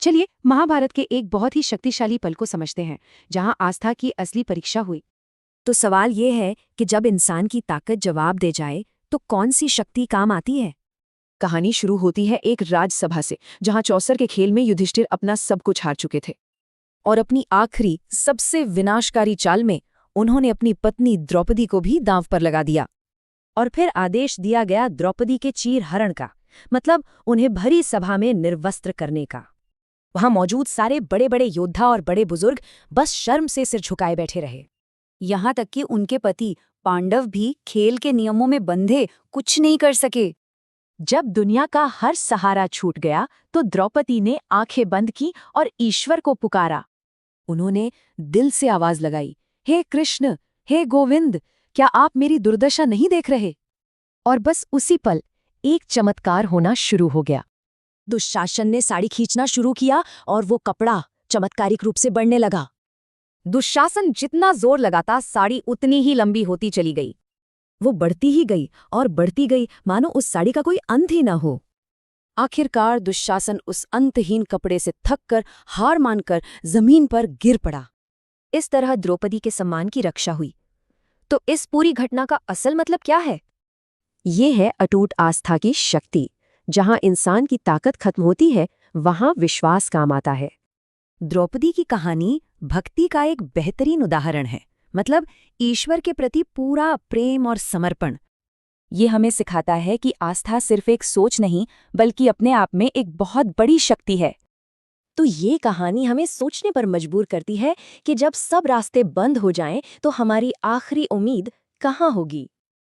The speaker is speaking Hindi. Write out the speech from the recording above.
चलिए महाभारत के एक बहुत ही शक्तिशाली पल को समझते हैं, जहां आस्था की असली परीक्षा हुई। तो सवाल ये है कि जब इंसान की ताकत जवाब दे जाए तो कौन सी शक्ति काम आती है। कहानी शुरू होती है एक राजसभा से, जहां चौसर के खेल में युधिष्ठिर अपना सब कुछ हार चुके थे। और अपनी आखिरी सबसे विनाशकारी चाल में उन्होंने अपनी पत्नी द्रौपदी को भी दांव पर लगा दिया। और फिर आदेश दिया गया द्रौपदी के चीर हरण का, मतलब उन्हें भरी सभा में निर्वस्त्र करने का। वहां मौजूद सारे बड़े बड़े योद्धा और बड़े बुजुर्ग बस शर्म से सिर झुकाए बैठे रहे। यहां तक कि उनके पति पांडव भी खेल के नियमों में बंधे कुछ नहीं कर सके। जब दुनिया का हर सहारा छूट गया तो द्रौपदी ने आंखें बंद की और ईश्वर को पुकारा। उन्होंने दिल से आवाज लगाई, हे कृष्ण, हे गोविंद, क्या आप मेरी दुर्दशा नहीं देख रहे। और बस उसी पल एक चमत्कार होना शुरू हो गया। दुशासन ने साड़ी खींचना शुरू किया और वो कपड़ा चमत्कारिक रूप से बढ़ने लगा। दुशासन जितना जोर लगाता, साड़ी उतनी ही लंबी होती चली गई। वो बढ़ती ही गई और बढ़ती गई, मानो उस साड़ी का कोई अंत ही न हो। आखिरकार दुशासन उस अंतहीन कपड़े से थककर हार मानकर जमीन पर गिर पड़ा। इस तरह द्रौपदी के सम्मान की रक्षा हुई। तो इस पूरी घटना का असल मतलब क्या है? ये है अटूट आस्था की शक्ति। जहां इंसान की ताकत खत्म होती है, वहां विश्वास काम आता है। द्रौपदी की कहानी भक्ति का एक बेहतरीन उदाहरण है, मतलब ईश्वर के प्रति पूरा प्रेम और समर्पण। ये हमें सिखाता है कि आस्था सिर्फ एक सोच नहीं, बल्कि अपने आप में एक बहुत बड़ी शक्ति है। तो ये कहानी हमें सोचने पर मजबूर करती है कि जब सब रास्ते बंद हो जाएं, तो हमारी आखिरी उम्मीद कहाँ होगी।